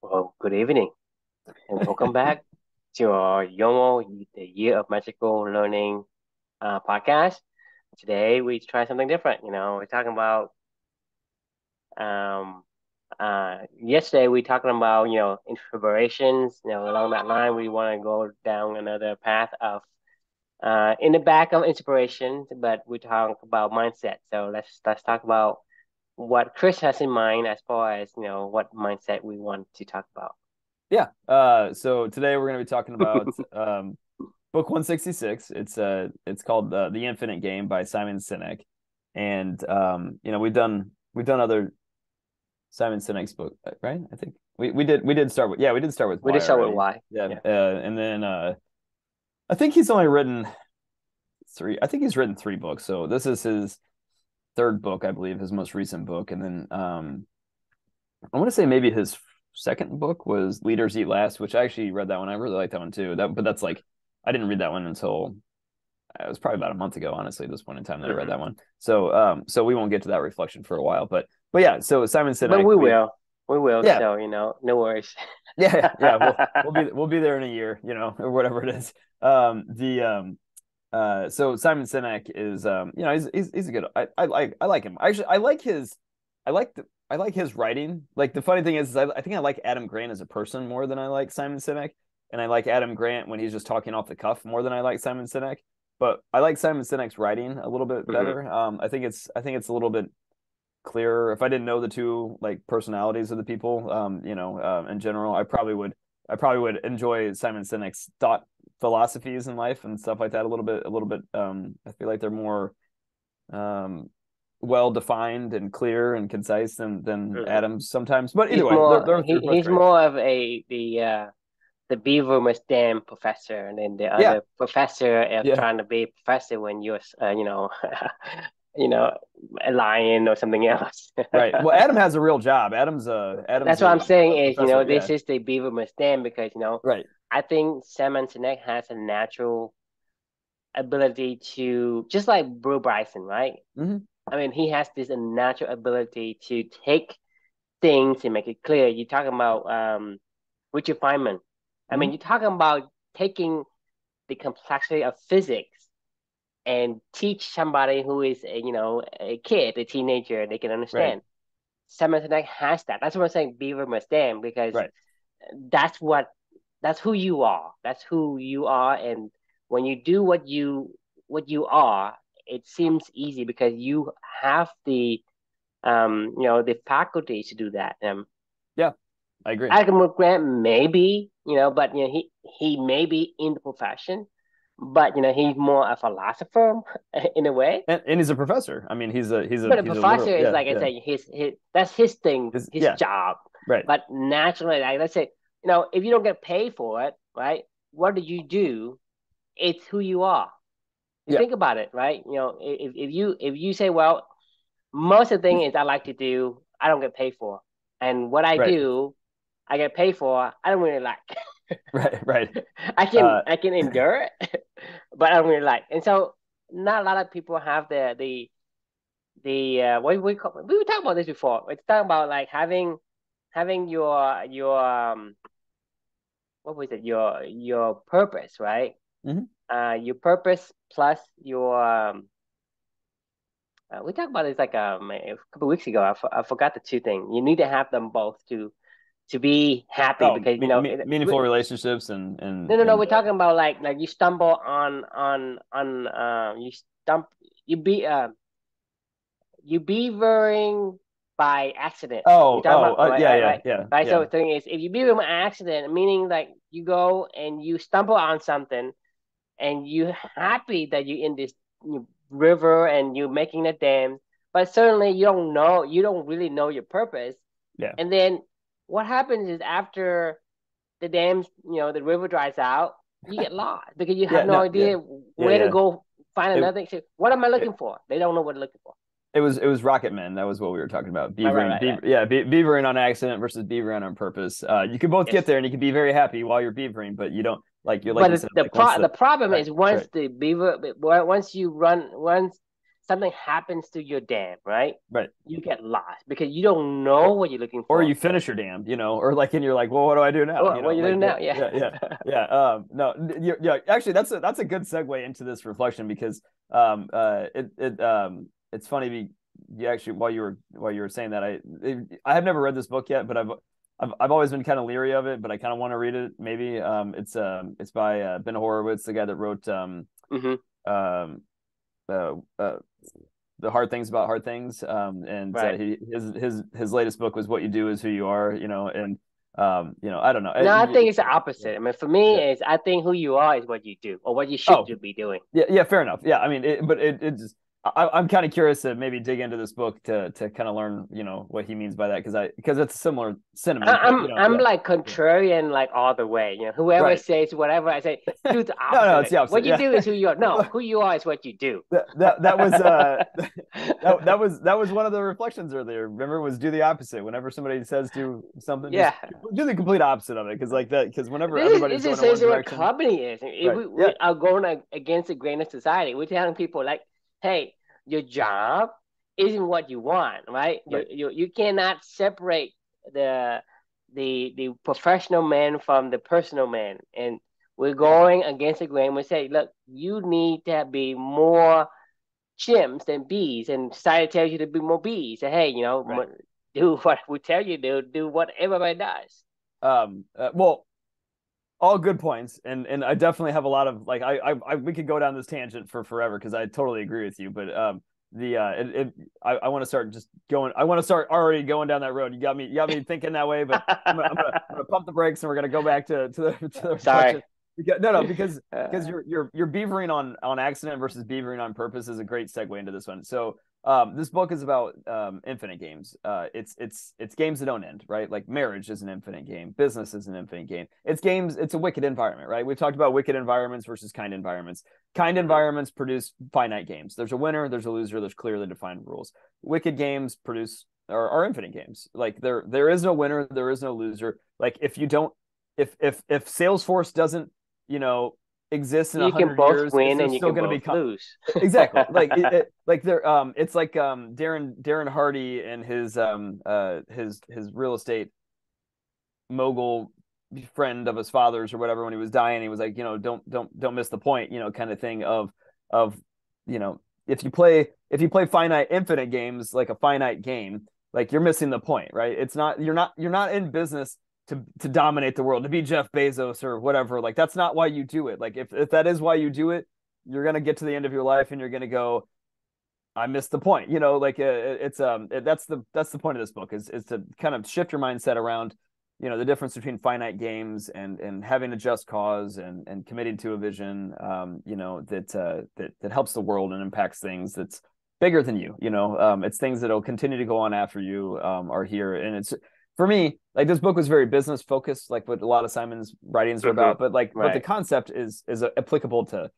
Well, good evening, and welcome back to our YOML, the Year of Magical Learning podcast. Today, we try something different. We're talking about, yesterday, we talking about, inspirations. Along that line, we want to go down another path of, in the back of inspiration, but we talk about mindset. So let's talk about what Chris has in mind as far as, what mindset we want to talk about. Yeah. So today we're going to be talking about book 166. It's called The Infinite Game by Simon Sinek. And we've done other Simon Sinek's book, right? I think we did start with We Why just start with already. why. Yeah. Yeah. And then I think he's only written three. I think he's written three books. So this is his third book, I believe, his most recent book. And then I want to say maybe his second book was Leaders Eat Last, which I actually read that one. I really liked that one too. But that's like I didn't read that one until it was probably about a month ago, honestly, at this point in time that I read that one. So we won't get to that reflection for a while. But yeah, so Simon But Sinek, we will. yeah, So no worries. yeah, we'll be there in a year, or whatever it is. The So Simon Sinek is he's a good I like him. Actually, I like his writing. Like the funny thing is I think I like Adam Grant as a person more than I like Simon Sinek, and I like Adam Grant when he's just talking off the cuff more than I like Simon Sinek. But I like Simon Sinek's writing a little bit Mhm. better. I think it's a little bit clearer. If I didn't know the two like personalities of the people, in general, I probably would enjoy Simon Sinek's thought philosophies in life and stuff like that a little bit. I feel like they're more um well defined and clear and concise than Mhm. Adams sometimes. But He's either way, they're more they're both he's great. more of the beaver must dam professor, and then the Yeah, other professor of yeah, trying to be a professor when you're you know a lion or something else. right. Well, Adam has a real job. Adam's That's what I'm saying a is, professor. this Yeah, is the beaver must dam because, right. I think Simon Sinek has a natural ability to, just like Brew Bryson, right? Hmm. I mean, he has this natural ability to take things and make it clear. You're talking about Richard Feynman. I Hmm. mean, you're talking about taking the complexity of physics and teach somebody who is a kid, a teenager, they can Right, understand. Simon Sinek has that. That's what I'm saying. Beaver must stand because right. that's what that's who you are. That's who you are, and when you do what you are, it seems easy because you have the faculties to do that. Yeah, I agree. Adam Grant maybe, but he may be in the profession, but he's more a philosopher in a way. And he's a professor. I mean, But a he's a literal, professor is, yeah, like I yeah. say, his that's his thing, his Yeah, job. right. But naturally, like let's say, if you don't get paid for it, right? What do you do? It's who you are. You Yeah, think about it, right? If you say, well, most of the thing is I like to do, I don't get paid for, and what I right, do, I get paid for. I don't really like. right, right. I can Uh, I can endure it, but I don't really like. And so, not a lot of people have the what we call, we were talking about this before. It's talking about like having your what was it, your purpose, right? mhm. Your purpose plus your we talked about this like a couple of weeks ago. I forgot the two things. You need to have them both to be happy Oh, because meaningful relationships no, and we're talking about like you stumble on you stump you be you beavering by accident. You talking about right, yeah, right, yeah, right, yeah, right. So yeah, the thing is, if you beaver by accident, meaning like you go and you stumble on something, and you happy that you're in this river and you're making a dam, but certainly you don't really know your purpose. yeah, And then what happens is after the dams, the river dries out, you get lost because you have yeah. no No, yeah, idea yeah, where to yeah. go find It, another thing. So, what am I it looking for? They don't know what they're looking for. it was Rocket Men. That was what we were talking about. Right, right, Beavering, right, right. yeah, beavering on accident versus beavering on purpose. You can both get Yes. there and you can be very happy while you're beavering, but you don't like But you said, like once the problem the is, once right, the beaver, once you run, once something happens to your dam, right? Right. You get lost because you don't know what you're looking Or for. you finish your dam, or like, and you're like, well, what do I do now? What you doing Like, now? Yeah. yeah. No, yeah. Actually, that's a good segue into this reflection because it's funny. You actually, while you were saying that, I have never read this book yet, but I've always been kind of leery of it, but I kind of want to read it. Maybe it's by Ben Horowitz, the guy that wrote hmm um uh, uh the hard things about hard things. And Right. his latest book was What You Do Is Who You Are. And I don't know. No, I think it's the opposite. I mean, for me, Yeah. is I think who you are is what you do, or what you should Oh, be doing. yeah, fair enough. Yeah, I mean, but it just I'm kind of curious to maybe dig into this book to kind of learn, what he means by that because it's a similar sentiment, but I'm yeah, like yeah, contrarian, like all the way. Whoever right. says whatever, I say do the No, opposite. it's Like, the what opposite. you Yeah. do is who you are. No, who you are is what you do. That was that was one of the reflections earlier. Remember, was do the opposite. Whenever somebody says do something, just Yeah. do the complete opposite of it. Because whenever This everybody's is going in one essentially what direction, company is. If right? we Yeah, are going against the grain of society, we're telling people like, hey, your job isn't what you want, right? right, You cannot separate the the professional man from the personal man. And we're going against the grain. We say, look, you need to be more chimps than bees, and society tells you to be more bees. Say, hey, right. do what we tell you to do what everybody does. Well, all good points, and I definitely have a lot of like we could go down this tangent for forever because I totally agree with you. But I want to start just going. I want to start already going down that road. You got me thinking that way, but I'm gonna pump the brakes and we're gonna go back to the Sorry. reflection. No, because you're beavering on accident versus beavering on purpose is a great segue into this one. So this book is about infinite games. It's games that don't end, right? Like marriage is an infinite game, business is an infinite game. It's games. It's a wicked environment, right? We've talked about wicked environments versus kind environments. Kind Mhm. environments produce finite games. There's a winner, there's a loser, there's clearly defined rules. Wicked games produce are infinite games. Like there is no winner, there is no loser. Like if you don't, if Salesforce doesn't, you know, exist in a You can hundred both years, is win there and you still can going to both be lose. exactly like there it's like Darren Hardy and his real estate mogul friend of his father's or whatever when he was dying. He was like, don't miss the point, kind of thing of you know if you play finite infinite games like a finite game, like you're missing the point, right? It's not you're not in business to dominate the world, to be Jeff Bezos or whatever. Like that's not why you do it. Like if that is why you do it, you're gonna get to the end of your life and you're gonna go, I missed the point. That's the point of this book is to kind of shift your mindset around, the difference between finite games and having a just cause and committing to a vision, that helps the world and impacts things that's bigger than you. It's things that'll continue to go on after you are here. And it's for me, like this book was very business focused, like what a lot of Simon's writings are hmm about. But the Right. concept is applicable to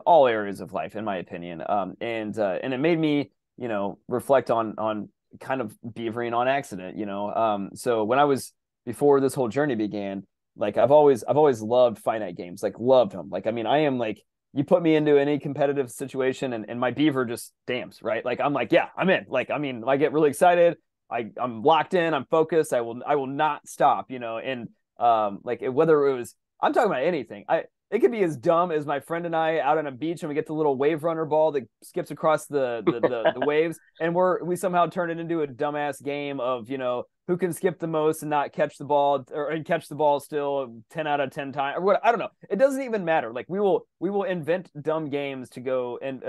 all areas of life, in my opinion. And it made me, reflect on kind of beavering on accident. So when I was before this whole journey began, like I've always loved finite games, like loved them. Like I mean, I am like you put me into any competitive situation and my beaver just stamps, right? Like I'm like, yeah, I'm in. Like I mean, I get really excited. I'm locked in. I'm focused. I will not stop. And like whether it was I'm talking about anything. It could be as dumb as my friend and I out on a beach and we get the little wave runner ball that skips across the waves and we somehow turn it into a dumbass game of who can skip the most and not catch the ball and catch the ball still 10 out of 10 times or what. I don't know. It doesn't even matter. Like we will invent dumb games to go and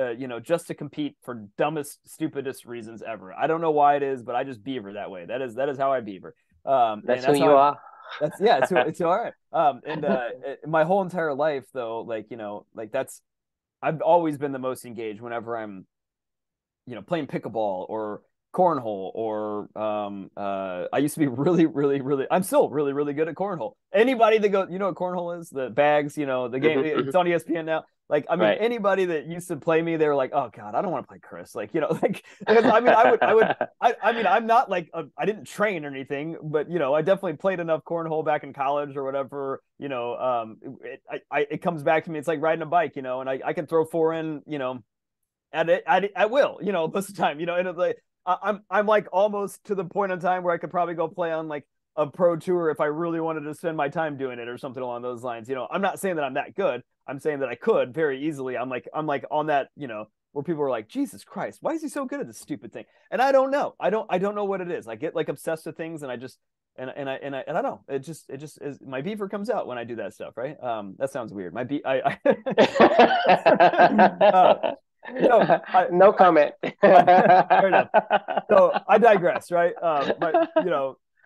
just to compete for dumbest stupidest reasons ever. I don't know why it is, but I just beaver that way. That is how I beaver. And That's who that's how you I've are. that's yeah, it's all right. And my whole entire life though, like like that's I've always been the most engaged whenever I'm, playing pickleball or cornhole or I used to be really, really, really I'm still really, really good at cornhole. Anybody that goes, what cornhole is? The bags, the game hmm it's on ESPN now. Like, I mean, Right. anybody that used to play me, they were like, "Oh God, I don't want to play Chris." Like, like because I mean, I mean, I'm not like I didn't train or anything, but I definitely played enough cornhole back in college or whatever. It comes back to me. It's like riding a bike, and I can throw four in, at will, most of the time, and it's like I'm like almost to the point in time where I could probably go play on like a pro tour if I really wanted to spend my time doing it or something along those lines. I'm not saying that I'm that good. I'm saying that I could very easily. I'm like on that, where people are like, Jesus Christ, why is he so good at this stupid thing? And I don't know. I don't know what it is. I get like obsessed with things and I just and I don't know. It just is, my beaver comes out when I do that stuff, right? That sounds weird. My be I uh, so No comment. fair enough. So I digress, right?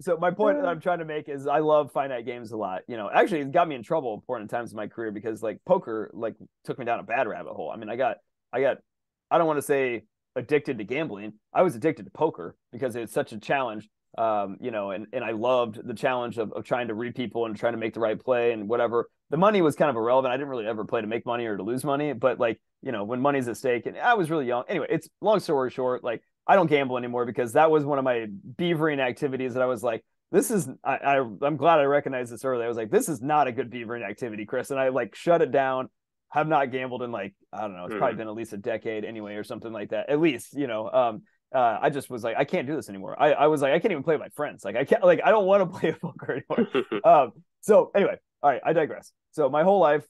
So my point that I'm trying to make is I love finite games a lot. Actually, it got me in trouble important times in my career because like poker like took me down a bad rabbit hole. I mean, I got I don't want to say addicted to gambling. I was addicted to poker because it's such a challenge. And I loved the challenge of trying to read people and trying to make the right play and whatever. The money was kind of irrelevant. I didn't really ever play to make money or to lose money, but like, when money's at stake, and I was really young. Anyway, it's long story short, like I don't gamble anymore because that was one of my beavering activities that I was like, this is I'm glad I recognized this early. I was like, this is not a good beavering activity, Chris. And I like shut it down. Have not gambled in like, I don't know, it's probably been at least a decade anyway, or something like that. At least, I just was like, I can't do this anymore. I was like, I can't even play with my friends. Like, I can't, like, I don't want to play poker anymore. So anyway, all right, I digress. So my whole life,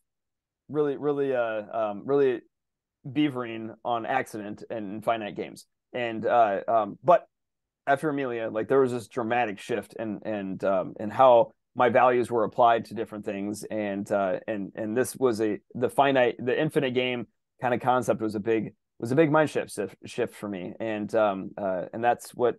really, really, really beavering on accident and finite games. But after Amelia, like there was this dramatic shift and how my values were applied to different things, and this was the infinite game kind of concept was a big mind shift for me, and that's what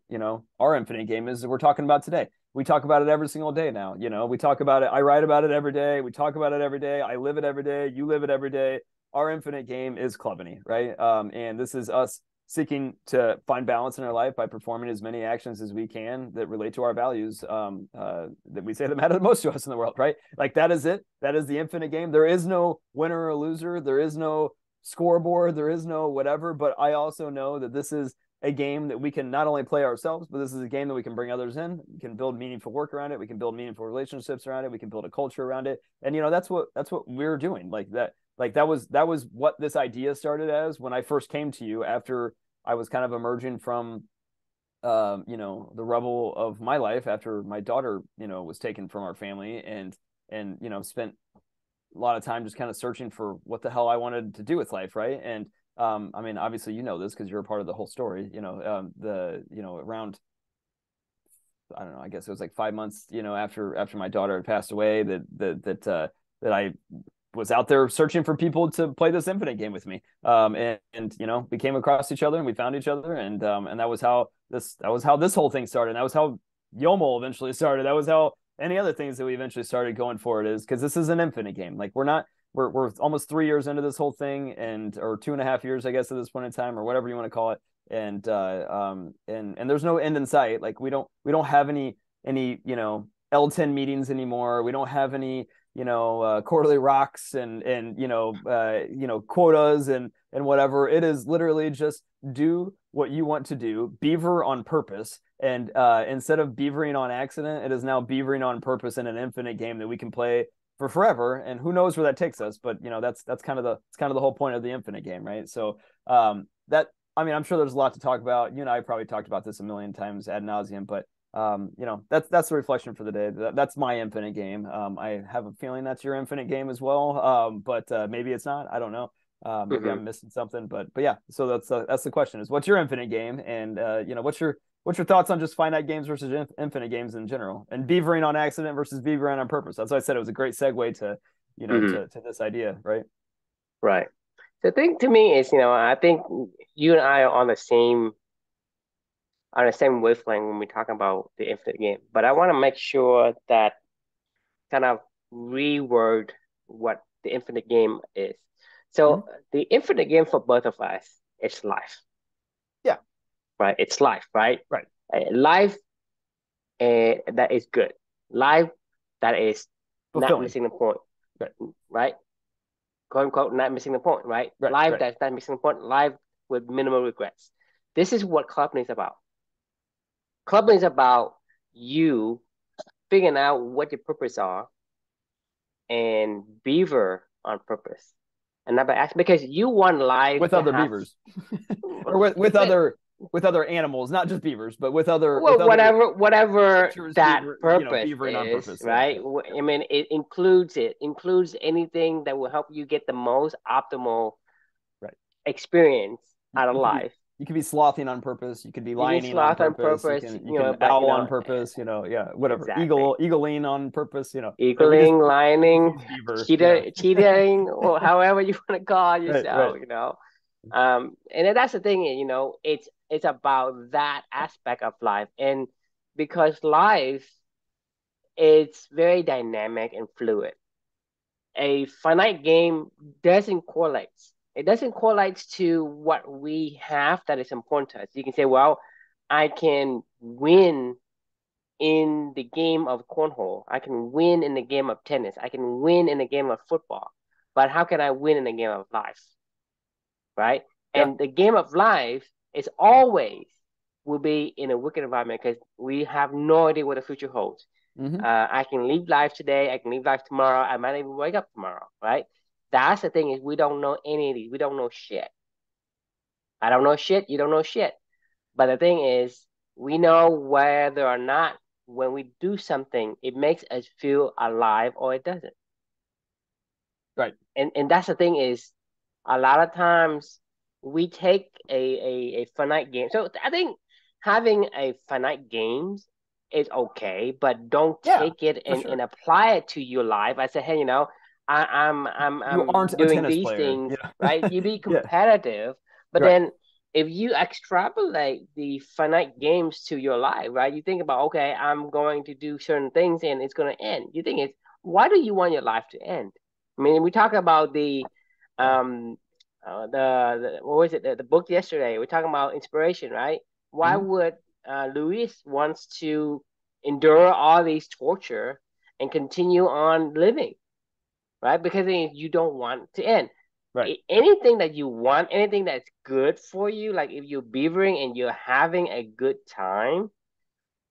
our infinite game is that we're talking about today. We talk about it every single day now. We talk about it. I write about it every day. We talk about it every day. I live it every day. You live it every day. Our infinite game is Clubany, right? And this is us seeking to find balance in our life by performing as many actions as we can that relate to our values, that we say that matter the most to us in the world, right? Like that is it. That is the infinite game. There is no winner or loser. There is no scoreboard. There is no whatever. But I also know that this is a game that we can not only play ourselves, but this is a game that we can bring others in. We can build meaningful work around it. We can build meaningful relationships around it. We can build a culture around it. And that's what we're doing. That was what this idea started as when I first came to you after I was kind of emerging from the rubble of my life after my daughter was taken from our family, and spent a lot of time just kind of searching for what the hell I wanted to do with life, right? And I mean, obviously this because you're a part of the whole story. Around, I don't know, I guess it was like 5 months after my daughter had passed away that I was out there searching for people to play this infinite game with me. And we came across each other and we found each other, and that was how this whole thing started. And that was how YOML eventually started. That was how any other things that we eventually started going forward is because this is an infinite game. Like we're almost 3 years into this whole thing, or 2.5 years, I guess, at this point in time, or whatever you want to call it. And there's no end in sight. Like we don't have any L10 meetings anymore. We don't have any quarterly rocks and quotas and whatever. It is literally just do what you want to do, beaver on purpose, and instead of beavering on accident, it is now beavering on purpose in an infinite game that we can play for forever. And who knows where that takes us? But that's kind of the whole point of the infinite game, right? So that, I mean, I'm sure there's a lot to talk about. You and I probably talked about this a million times ad nauseum, but that's the reflection for the day. That's my infinite game. I have a feeling that's your infinite game as well. But maybe it's not. I don't know. Maybe I'm missing something. But yeah. So that's the question: is what's your infinite game, and what's your thoughts on just finite games versus infinite games in general, and beavering on accident versus beavering on purpose. That's why I said it was a great segue to to this idea, right? Right. The thing to me is, I think you and I are on the same wavelength when we talk about the infinite game. But I want to make sure that kind of reword what the infinite game is. Mm-hmm. So the infinite game for both of us is life, Yeah. right? It's life, right? Right. Life that is good. Life that is not Fulfilling. missing the point, Right. right? Quote unquote, not missing the point, right? Right. Life Right. that's not missing the point. Life with minimal regrets. This is what clubbing is about. Clubbing is about you figuring out what your purpose are and beaver on purpose. another aspect because you want life with to other have beavers, or with other animals, not just beavers, but with well, other whatever creatures that purpose beavering on is, purpose. Yeah, right? yeah, yeah. I mean, it includes anything that will help you get the most optimal Right. experience out of You could be life. slothing on purpose. You could be You can lining on sloth on purpose. purpose, You can but owl on purpose. Yeah, whatever. exactly. Eagling on purpose. And Equaling, we just lining, use beaver. Yeah. cheating, or however you want to call Right. Right. yourself. And then that's the thing, it's about that aspect of life, and because life is very dynamic and fluid. A finite game doesn't correlate. It doesn't correlate to what we have that is important to us. You can say, well, I can win in the game of cornhole. I can win in the game of tennis. I can win in the game of football. But how can I win in the game of life? Right? Yeah. And the game of life is always will be in a wicked environment because we have no idea what the future holds. Hmm. I can live life today. I can live life tomorrow. I might even wake up tomorrow. Right? That's the thing is we don't know any of these. We don't know shit. I don't know shit. You don't know shit. But the thing is, we know whether or not when we do something, it makes us feel alive or it doesn't. Right. And that's the thing is, a lot of times we take a finite game. So I think having a finite games is okay, but don't Yeah. take it For and sure. apply it to your life. I say, hey, You I'm aren't a doing tennis these player. things, Yeah. right? You be Yeah. competitive, but Right. then if you extrapolate the finite games to your life, right? You think about, okay, I'm going to do certain things and it's going to end. You think it's why do you want your life to end? I mean, we talk about Yeah. um the what was it the book yesterday? We're talking about inspiration, right? Why Hmm. would Luis wants to endure all these torture and continue on living, right? Because you don't want to end. Right. Anything that you want, anything that's good for you, like if you're beavering and you're having a good time,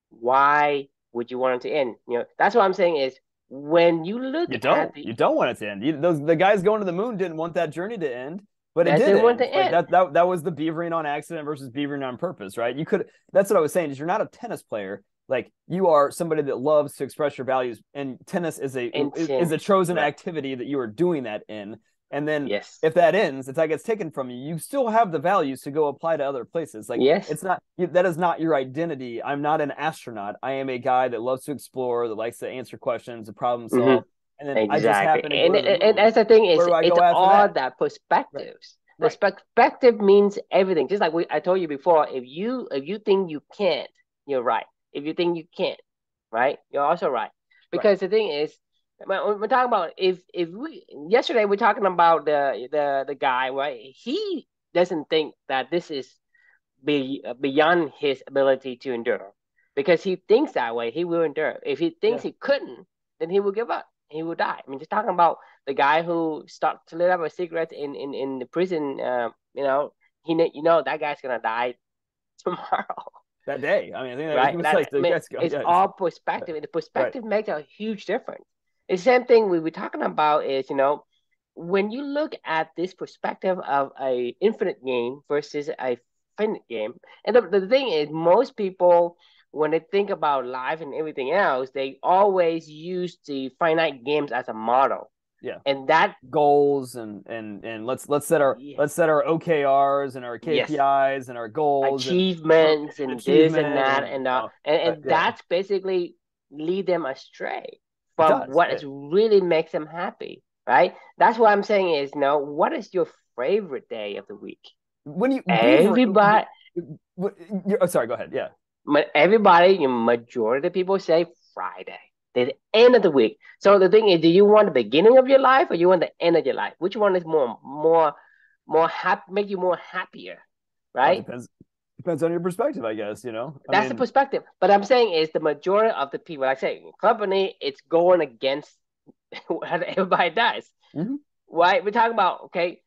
why would you want it to end? That's what I'm saying is when you look You at don't. the You don't want it to end. The guys going to the moon didn't want that journey to end, but it that did they want to end. Like end. that was the beavering on accident versus beavering on purpose, right? You could. That's what I was saying. Is you're not a tennis player. Like you are somebody that loves to express your values, and tennis is a chosen Right. activity that you are doing that in. And then Yes. if that ends, if that gets taken from you, you still have the values to go apply to other places. Like Yes. it's not that is not your identity. I'm not an astronaut. I am a guy that loves to explore, that likes to answer questions, to problem Mm-hmm. solve, and then I just Exactly. happen to go And, to the and and moon. that's the thing Where is do I it's go after all that? that Right. perspectives. The Right. perspective means everything. Just like I told you before, if you think you can't, you're right. If you think you can't, right, you're also right. Right. Because the thing is, we're talking about if we yesterday we're talking about the guy, right? He doesn't think that this is beyond his ability to endure. Because he thinks that way, he will endure. If he thinks Yeah. he couldn't, then he will give up. He will die. I mean, just talking about the guy who started to lit up a cigarette in the prison. That guy's gonna die tomorrow, That day. I mean, I think that he right? was That like I the mean, guys go. it's Yeah. all Right. perspective, and the Right. perspective makes a huge difference. The same thing we were talking about is when you look at this perspective of a infinite game versus a finite game, and the thing is, most people when they think about life and everything else, they always use the finite games as a model, Yeah. and that Goals and yeah, let's set our OKRs and our yes, KPIs and our goals and achievements and this and achievement that and and and yeah, that's basically lead them astray it from does. what is really makes them happy, right? That's what I'm saying is what is your favorite day of the week? When you beaver, Everybody, oh, sorry, go ahead. Yeah. everybody, majority of people say Friday, the end of the week. So the thing is, do you want the beginning of your life or you want the end of your life? Which one is more happy, make you more happier, Well, it right? depends on your perspective, I guess, I That's the mean, perspective. But I'm saying is the majority of the people, like I say, company, it's going against what everybody does. mhm. Right? We're talking about, okay,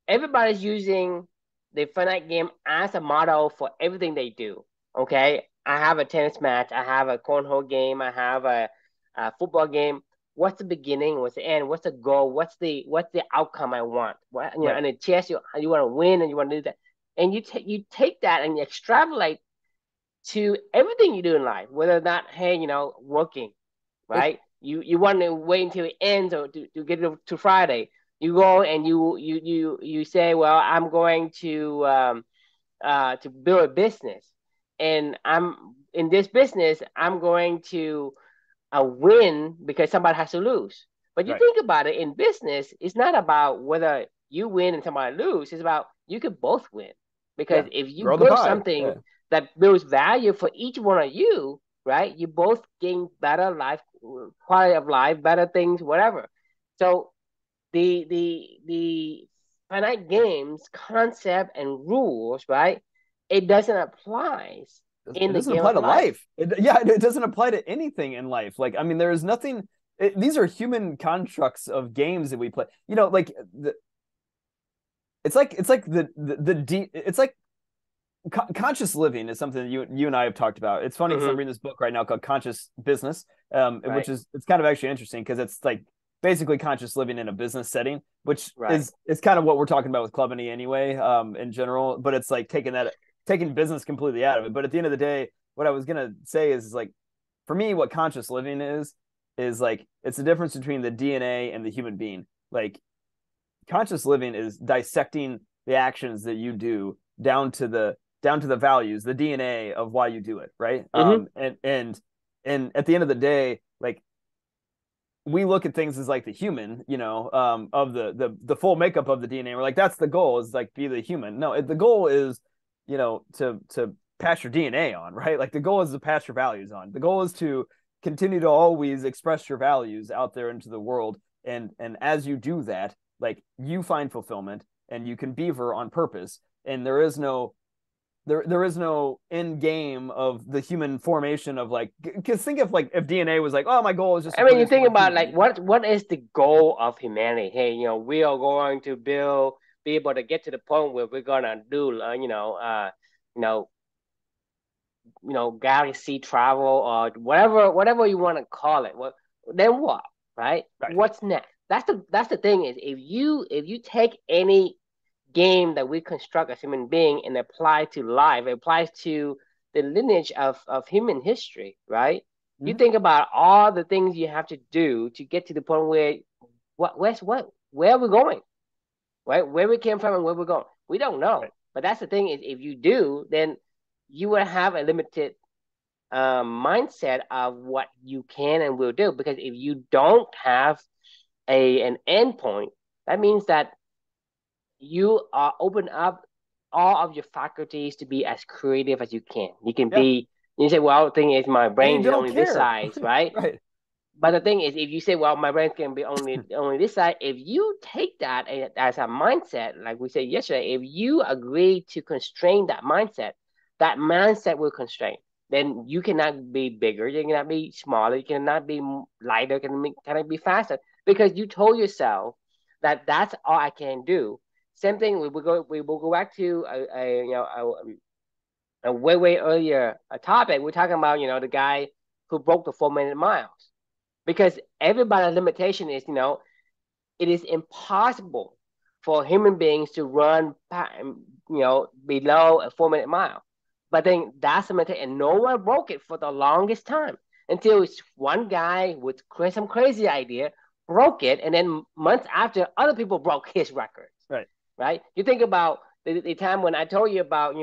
everybody's using the finite game as a model for everything they do. Okay. I have a tennis match, I have a cornhole game, I have a football game. what's the beginning, what's the end, what's the goal, what's the outcome I want. Right. and in chess you want to win and you want to do that, and you take that and you extrapolate to everything you do in life, whether or not, hey, working, It right? You want to wait until it ends or to get to Friday. You go and you say, well, I'm going to build a business, and I'm in this business. I'm going to win because somebody has to lose. But you right. think about it, in business, it's not about whether you win and somebody lose. It's about you could both win. Because Yeah. if you Grow the build pie. something Yeah. that builds value for each one of you, right? You both gain better life, quality of life, better things, whatever. So the finite games concept and rules, right? It doesn't apply It in the doesn't game apply of to life. life. Yeah, it doesn't apply to anything in life. Like, I mean, there is nothing. These are human constructs of games that we play. Like it's like it's like conscious living is something that you and I have talked about. It's funny because I'm Mm-hmm. reading this book right now called Conscious Business, which Right, is it's kind of actually interesting because it's like basically conscious living in a business setting, which right. is kind of what we're talking about with Club and E anyway, in general. But it's like taking business completely out of it. But at the end of the day, what I was gonna say is like for me, what conscious living is like it's the difference between the DNA and the human being. Like conscious living is dissecting the actions that you do down to the values, the DNA of why you do it, right? Mm-hmm. And at the end of the day, like we look at things as like the human, of the full makeup of the DNA. We're like, that's the goal, is like be the human. No, the goal is, to pass your DNA on, right? Like the goal is to pass your values on. The goal is to continue to always express your values out there into the world. And as you do that, like you find fulfillment and you can beaver on purpose. And there is no end game of the human formation of like, because think of like if DNA was like, oh, my goal is just to I mean, you produce think more about human. like what is the goal of humanity? Hey, we are going to be able to get to the point where we're gonna do, you know, galaxy travel or whatever you want to call it. Then what, right? Right. What's next? That's the thing is if you take any game that we construct as human being and apply to life, it applies to the lineage of human history, right? You Mm-hmm. think about all the things you have to do to get to the point where where are we going, right? Where we came from and where we're going, we don't know. Right. But that's the thing is, if you do, then you will have a limited mindset of what you can and will do. Because if you don't have an end point, that means that you are open up all of your faculties to be as creative as you can. You can Yeah. be, you say, well, the thing is, my And you brain is don't only this care. size, right? Right. But the thing is, if you say, well, my brain can be only this size, if you take that as a mindset, like we said yesterday, if you agree to constrain that mindset will constrain. Then you cannot be bigger, you cannot be smaller, you cannot be lighter, cannot be faster, because you told yourself that that's all I can do. Same thing. We will go back to a way earlier a topic. We're talking about the guy who broke the 4 minute miles, because everybody's limitation is, it is impossible for human beings to run below a 4 minute mile. But then that's the limitation, and no one broke it for the longest time until it's one guy with some crazy idea broke it, and then months after, other people broke his records. Right. Right? You think about the time when I told you about,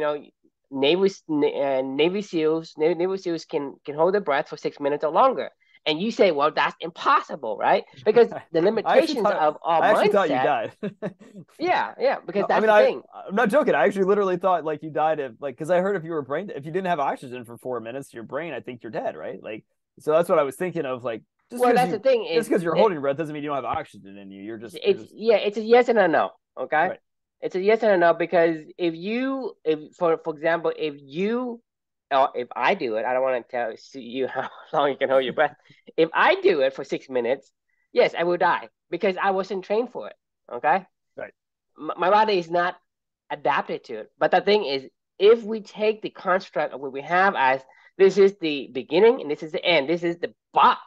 Navy SEALs. Navy SEALs can hold their breath for 6 minutes or longer. And you say, well, that's impossible, right? Because the I actually limitations thought of our I actually thought you mindset. died. Yeah, yeah, because No, I that's mean the thing. I'm not joking. I actually literally thought like you died of like because I heard if you didn't have oxygen for 4 minutes, your brain, I think you're dead, right? Like so that's what I was thinking of. Like just Well, because that's the you thing just is because you're that holding your breath doesn't mean you don't have oxygen in you. You're it's just yeah, it's a yes and a no. Okay, right. it's a yes and a no, because if for example, if you or if I do it, I don't want to see you how long you can hold your breath. If I do it for 6 minutes, yes, I will die because I wasn't trained for it. Okay, Right. my body is not adapted to it. But the thing is, if we take the construct of what we have as, this is the beginning and this is the end, this is the box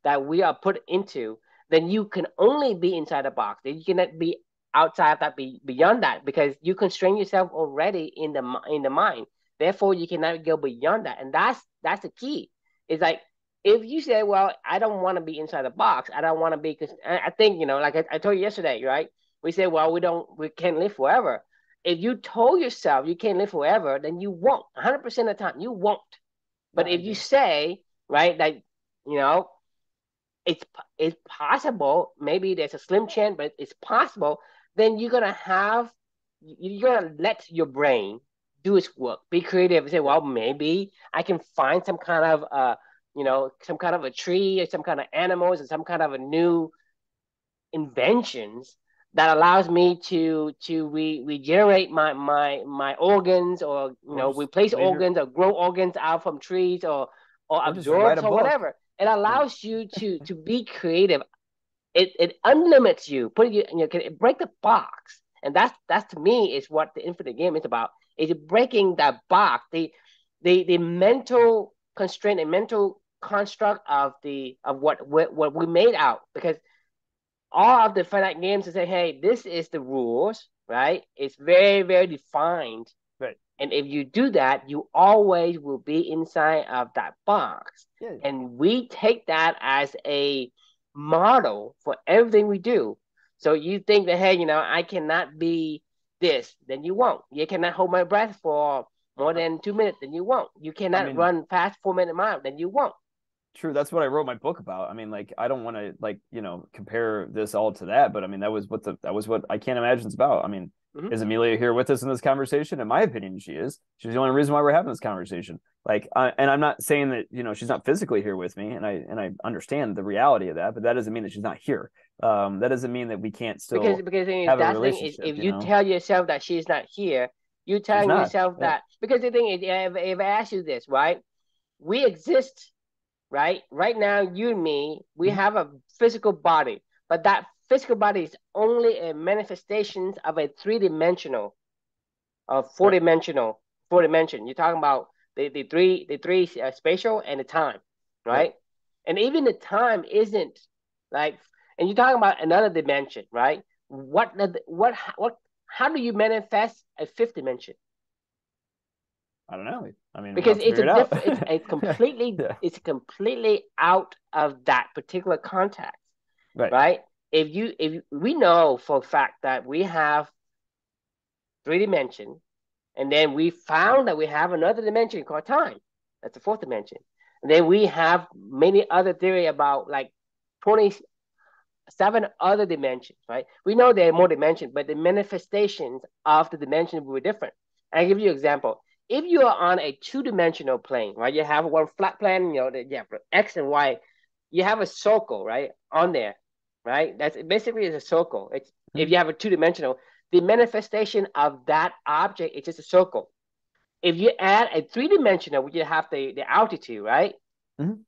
that we are put into, then you can only be inside the box. You cannot be outside of that, be beyond that, because you constrain yourself already in the mind. Therefore, you cannot go beyond that, and that's the key. It's like if you say, "Well, I don't want to be inside the box. I don't want to be," because I think like I told you yesterday, right? We say, "Well, we can't live forever." If you told yourself you can't live forever, then you won't. 100% of the time, you won't. No, But I if you agree. say, right, that you know it's it's possible, maybe there's a slim chance, but it's possible, then you're gonna let your brain do its work, be creative, and say, Yeah. well, maybe I can find some kind of some kind of a tree or some kind of animals or some kind of a new inventions that allows me to regenerate my organs, or Or just replace leave your organs or grow organs out from trees, or or just write absorb a or book. whatever. It And allows you to be creative. It unlimits you, put you can break the box, and that's to me is what the infinite game is about. Is breaking that box, the mental constraint and mental construct of what we made out, because all of the finite games to say, hey, this is the rules, right? It's very, very defined. right. And if you do that, you always will be inside of that box. Yeah. And we take that as a model for everything we do. So you think that, hey, I cannot be this, then you won't. You cannot hold my breath for more Uh, than 2 minutes, then you won't. You I cannot mean, run past 4 minute mile, then you won't. true. That's what I wrote my book about. I mean, like, I don't want to compare this all to that, but I mean, that was what I can't imagine it's about. I mean, Mm-hmm. is Amelia here with us in this conversation? In my opinion, she is. She's the only reason why we're having this conversation. Like, and I'm not saying that she's not physically here with me, and I understand the reality of that, but that doesn't mean that she's not here. That doesn't mean that we can't Because still because the thing is, have a that's the thing is, relationship. if you tell yourself that she's not here, you She's telling not. yourself Yeah. that, because the thing is, if I ask you this, right? We exist, right now, you and me, we Mhm. have a physical body, but that physical body is only a manifestation of a three-dimensional, Right. four dimension. You're talking about the three spatial and the time, Right. right? And even the time isn't like, and you're talking about another dimension, right? What how do you manifest a fifth dimension? I don't know. I mean, we'll Because have to figure it out. Yeah. it's completely out of that particular context, Right. right? If we know for a fact that we have three dimension, and then we found that we have another dimension called time. That's the fourth dimension. And then we have many other theory about like 27 other dimensions, right? We know there are more dimensions, but the manifestations of the dimension will be different. I'll give you an example. If you are on a two-dimensional plane, right? You have one flat plane, you have X and Y. You have a circle, right, on there, right? That's basically it's a circle. It's if Mhm. you have a two-dimensional, the manifestation of that object is just a circle. If you add a three-dimensional, which you have the altitude, right? Mhm.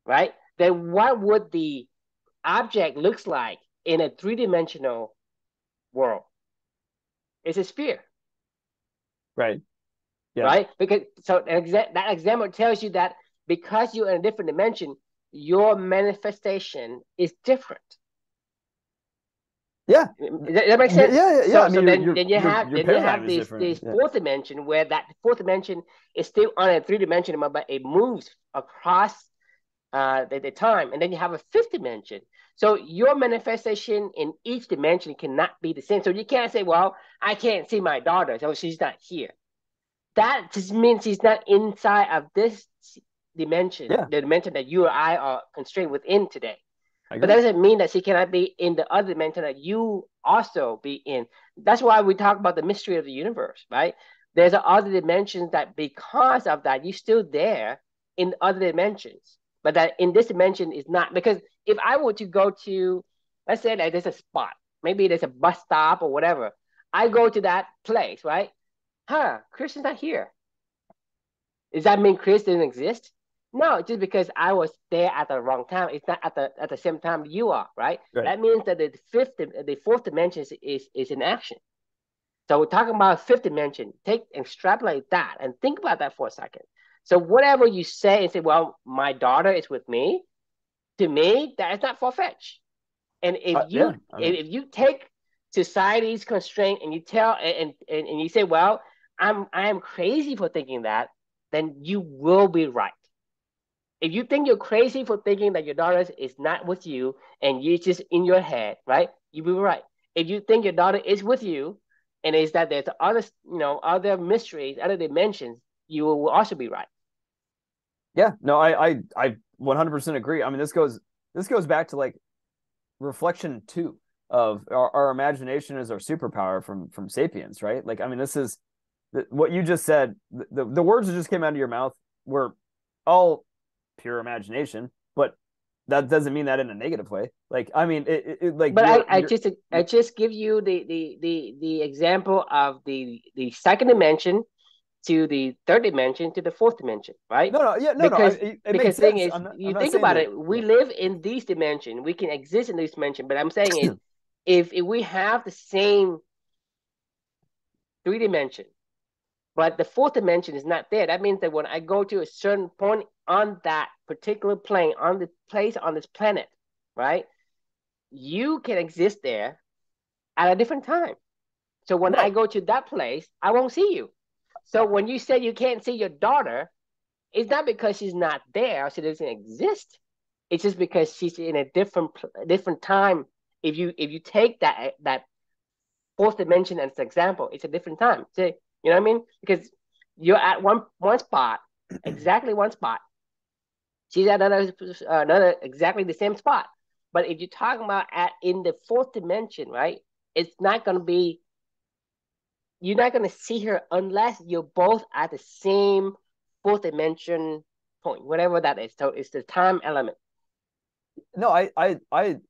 Right? Then what would the object looks like in a three-dimensional world? It's a sphere, Right. Yeah. right? Because so that example tells you that because you're in a different dimension, your manifestation is different. Yeah. That make sense? Yeah. So I mean, so then then you have your then you paradigm have is this different. Yeah. fourth dimension, where that fourth dimension is still on a three dimension, but it moves across the time, and then you have a fifth dimension. So your manifestation in each dimension cannot be the same. So you can't say, well, I can't see my daughter, so she's not here. That just means she's not inside of this dimension, Yeah. the dimension that you or I are constrained within today. I But that agree. doesn't mean that she cannot be in the other dimension that you also be in. That's why we talk about the mystery of the universe, right? There's other dimensions that because of that, you're still there in other dimensions. But that in this dimension is not, because if I were to go to, let's say that there's a spot, maybe there's a bus stop or whatever. I go to that place, right? Christian's not here. Does that mean Chris didn't exist? No, just because I was there at the wrong time. It's not at the same time you are, right? Right. That means that the fourth dimension is in action. So we're talking about fifth dimension. Take extrapolate that and think about that for a second. So whatever you say and say, well, my daughter is with me. To me, that is not far-fetched. And Yeah, I mean, if you take society's constraint and you tell and you say, well, I am crazy for thinking that, then you will be right. If you think you're crazy for thinking that your daughter is not with you and you're just in your head, right? You will be right. If you think your daughter is with you and is that there's other, other mysteries, other dimensions, you will also be right. yeah, no, I 100% agree. I mean, this goes back to like reflection two of our imagination is our superpower from Sapiens, right? Like, I mean, this is what you just said. The words that just came out of your mouth were all pure imagination, but that doesn't mean that in a negative way. Like, I mean, like But I you're just give you the example of the second dimension to the third dimension to the fourth dimension, right? no, no, yeah, no, no. Because It makes thing sense. is, I'm you not think saying about that. it, we Yeah. live in these dimension, we can exist in this dimension. But I'm saying is, if we have the same three dimension, but the fourth dimension is not there, that means that when I go to a certain point on that particular plane, on the place on this planet, right, you can exist there at a different time. So when I Right. go to that place, I won't see you. So when you say you can't see your daughter, it's not because she's not there, she doesn't exist. It's just because she's in a different time. If you take that fourth dimension as an example, it's a different time. So, you know what I mean? Because you're at one spot, exactly one spot. She's at another exactly the same spot. But if you're talking about at in the fourth dimension, right? It's not gonna be you're not gonna see her unless you're both at the same fourth dimension point, whatever that is. So it's the time element. No, I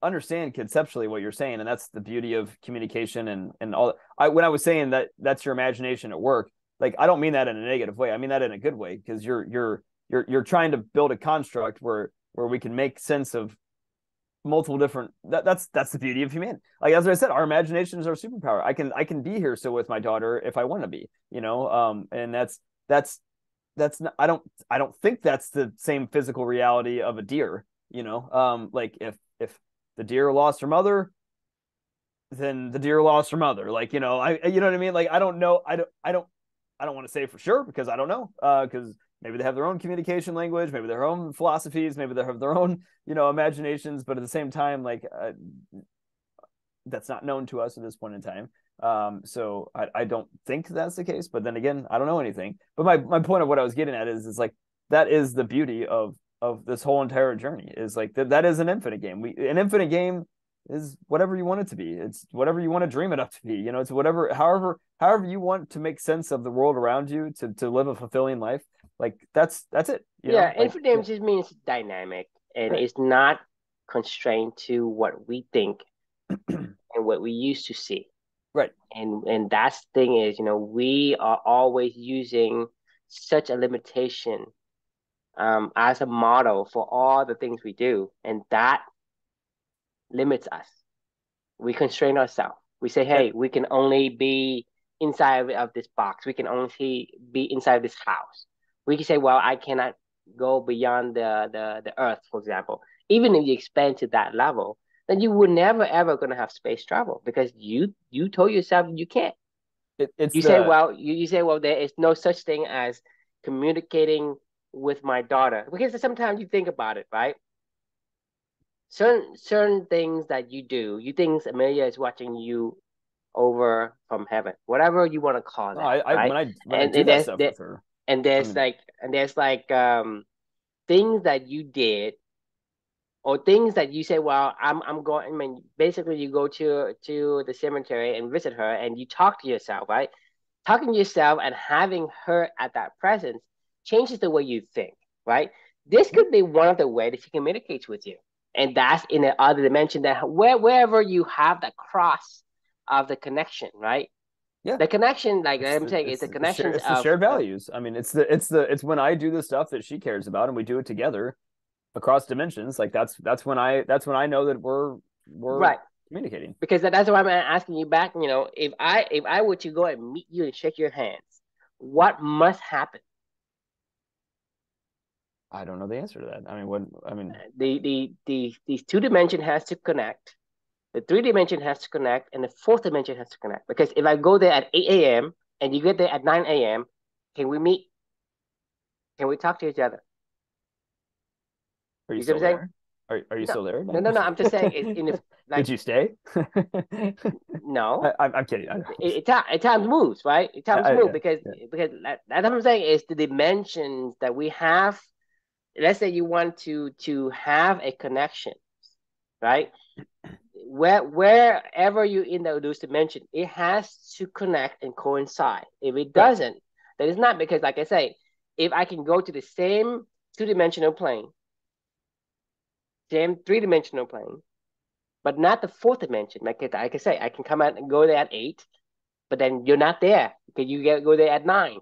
understand conceptually what you're saying, and that's the beauty of communication and all. I when I was saying that that's your imagination at work, like I don't mean that in a negative way. I mean that in a good way because you're trying to build a construct where we can make sense of multiple different. That's the beauty of humanity. Like as I said, our imagination is our superpower. I can be here so with my daughter if I want to be, and that's not I don't think that's the same physical reality of a deer, like if the deer lost her mother, then the deer lost her mother, like, you know what I mean, like I don't know, I don't want to say for sure because I don't know, because maybe they have their own communication language, maybe their own philosophies, maybe they have their own, imaginations, but at the same time, like, that's not known to us at this point in time. So I don't think that's the case, but then again, I don't know anything. But my point of what I was getting at is like that is the beauty of this whole entire journey is like that is an infinite game. An infinite game is whatever you want it to be. It's whatever you want to dream it up to be. It's whatever, however you want to make sense of the world around you to live a fulfilling life. Like that's it. Yeah, Like infinite just means dynamic and right, it's not constrained to what we think and what we used to see. right. And that's the thing is, we are always using such a limitation as a model for all the things we do, and that limits us. We constrain ourselves. We say, And hey, we can only be inside of this box. We can only be inside this house. We can say, well, I cannot go beyond the earth, for example. Even if you expand to that level, then you would never ever gonna have space travel because you told yourself you can't. it's You say, the well, you say, well, there is no such thing as communicating with my daughter because sometimes you think about it, right? Certain things that you think Amelia is watching you over from heaven, whatever you want to call no, that, I right? when I And, do and that there's stuff there, with her. and I there's mean, like things that you did or things that you say, well, I'm going. I mean, basically, you go to the cemetery and visit her, and you talk to yourself, right? Talking to yourself and having her at that presence changes the way you think, right? This yeah, could be one of the ways that she communicates with you, and that's in the other dimension that wherever you have that cross of the connection, right? yeah. The connection, like It's I'm the saying, is it's the the share connections it's the of shared values. I mean, it's when I do the stuff that she cares about and we do it together across dimensions. Like that's when I know that we're right. communicating. Because that's why I'm asking you back. If I were to go and meet you and shake your hands, what must happen? I don't know the answer to that. I mean, what? I mean, These two dimension has to connect. The three dimension has to connect, and the fourth dimension has to connect. Because if I go there at 8 a.m. and you get there at 9 a.m., can we meet? Can we talk to each other? are you You see what still I'm saying? there? Are you No, still there, no, Dan? no, no. I'm just saying it's in the Did like you stay? no. I'm kidding. It times moves, right? It times move Yeah, because yeah, that's what I'm saying is the dimensions that we have. Let's say you want to have a connection, right? Wherever you introduce dimension, it has to connect and coincide. If it right, doesn't, that is not because, like I say, if I can go to the same two-dimensional plane, same three-dimensional plane, but not the fourth dimension, like I say, I can come out and go there at 8, but then you're not there because you go there at 9.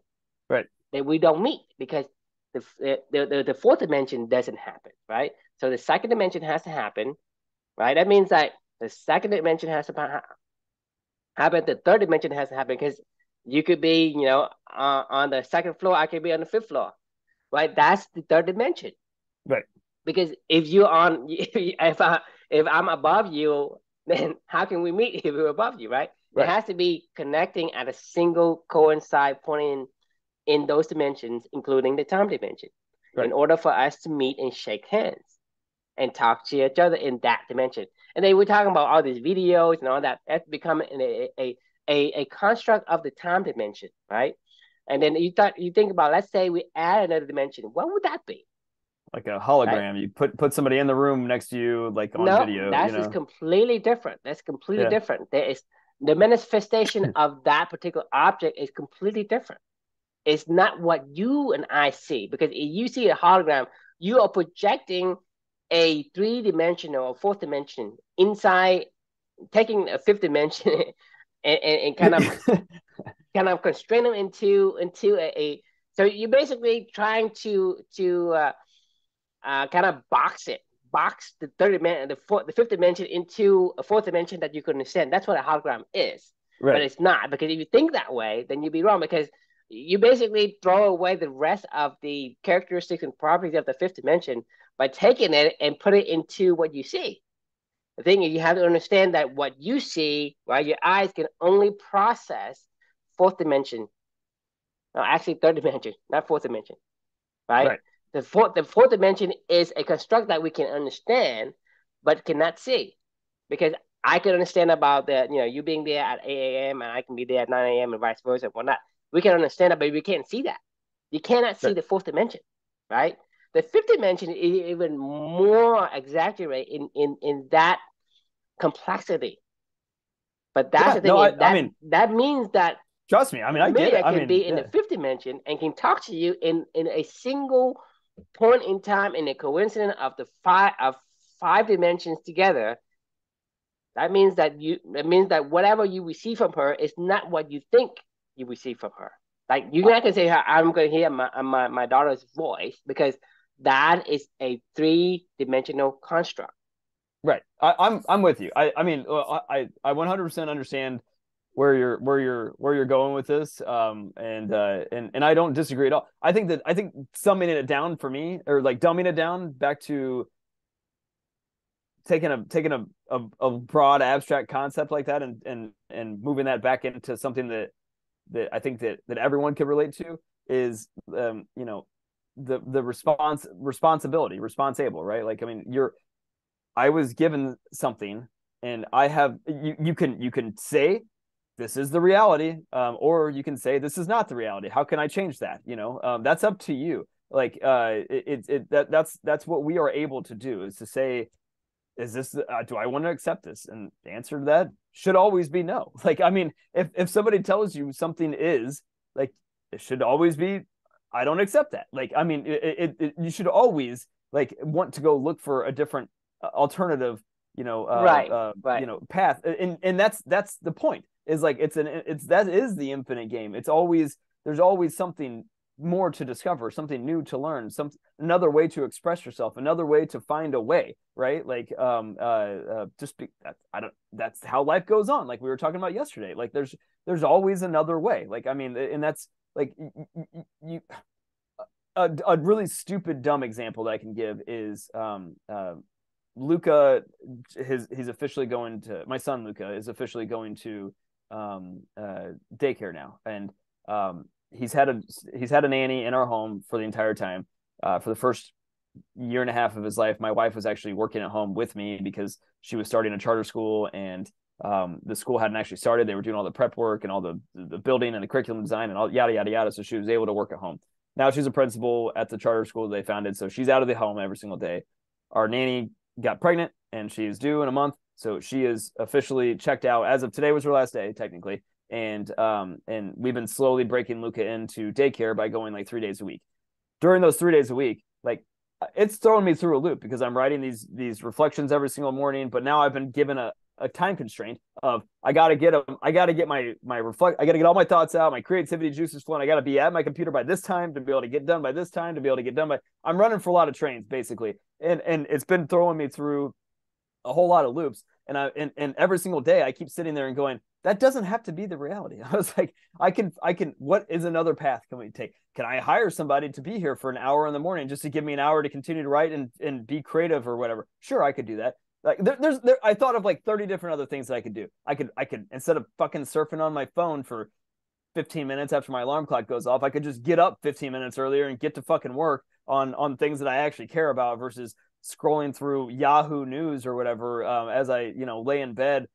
right, Then we don't meet because the fourth dimension doesn't happen, right? So the second dimension has to happen, right? That means that the second dimension has to happen. The third dimension has to happen because you could be, on the second floor. I could be on the fifth floor, right? That's the third dimension. right, Because if you're on, if I'm above you, then how can we meet if we're above you, right? It right, has to be connecting at a single coincide point in those dimensions, including the time dimension, in right. order for us to meet and shake hands and talk to each other in that dimension. And then we're talking about all these videos and all that. That's becoming a construct of the time dimension, right? And then you think about, let's say we add another dimension. What would that be, Like a right? hologram. You put somebody in the room next to you, like on No, video. that's is completely different. That's completely Yeah, different. There is the manifestation of that particular object is completely different. It's not what you and I see because if you see a hologram, you are projecting a three-dimensional or fourth dimension inside, taking a fifth dimension and kind of constrain them into a so you're basically trying to kind of box the third dimension, the fifth dimension into a fourth dimension that you can understand. That's what a hologram is, but right, it's not because if you think that way, then you'd be wrong because you basically throw away the rest of the characteristics and properties of the fifth dimension by taking it and put it into what you see. The thing is, you have to understand that what you see, right, your eyes can only process fourth dimension. No, actually, third dimension, not fourth dimension, right? right, The fourth dimension is a construct that we can understand, but cannot see, because I can understand about you being there at 8 a.m. and I can be there at 9 a.m. and vice versa and whatnot. We can understand that, but we can't see that. You cannot see right. the fourth dimension, right? The fifth dimension is even more exaggerated in that complexity. But that's Yeah, the thing no, is I that mean, that means that trust me. I mean, I get it. Amelia I can mean, be in the yeah, fifth dimension and can talk to you in a single point in time in a coincidence of five dimensions together. That means that whatever you receive from her is not what you think you receive from her. Like you're I, not gonna say I'm gonna hear my daughter's voice because that is a three-dimensional construct. right. I'm with you. I mean, I 100% understand where you're going with this. And I don't disagree at all. I think summing it down for me, or like dumbing it down back to taking a broad abstract concept like that and moving that back into something that I think that everyone could relate to is the responsibility responsible, right? Like, I mean, I was given something, and I have you can say this is the reality, or you can say this is not the reality. How can I change that? That's up to you. Like, that's what we are able to do, is to say, is this do I want to accept this? And the answer to that should always be no. Like, I mean, if somebody tells you something is, like, it should always be, I don't accept that. Like, I mean, you should always, like, want to go look for a different alternative, Right, right. path. And that's the point, is like, that is the infinite game. There's always something more to discover, something new to learn, another way to express yourself, another way to find a way, right? Like, I don't that's how life goes on, like we were talking about yesterday. Like, there's always another way. Like, I mean, and that's like, you a really stupid, dumb example that I can give is Luca. He's officially going to, my son Luca is officially going to daycare now, and he's had a nanny in our home for the entire time. For the first year and a half of his life, my wife was actually working at home with me because she was starting a charter school, and the school hadn't actually started. They were doing all the prep work and all the building and the curriculum design and all yada yada yada. So she was able to work at home. Now she's a principal at the charter school they founded, so she's out of the home every single day. Our nanny got pregnant, and she's due in a month, so she is officially checked out. As of today was her last day, technically, and we've been slowly breaking Luca into daycare by going like 3 days a week. During those 3 days a week, like it's throwing me through a loop because I'm writing these reflections every single morning, but now I've been given a time constraint of I gotta get all my thoughts out, my creativity juices flowing. I gotta be at my computer by this time to be able to get done by this time to be able to get done by. I'm running for a lot of trains basically, and it's been throwing me through a whole lot of loops. And every single day I keep sitting there and going, that doesn't have to be the reality. I was like, I can, what is another path can we take? Can I hire somebody to be here for an hour in the morning just to give me an hour to continue to write and be creative or whatever? Sure, I could do that. Like I thought of like 30 different other things that I could do. I could, instead of fucking surfing on my phone for 15 minutes after my alarm clock goes off, I could just get up 15 minutes earlier and get to fucking work on things that I actually care about versus scrolling through Yahoo News or whatever as I, lay in bed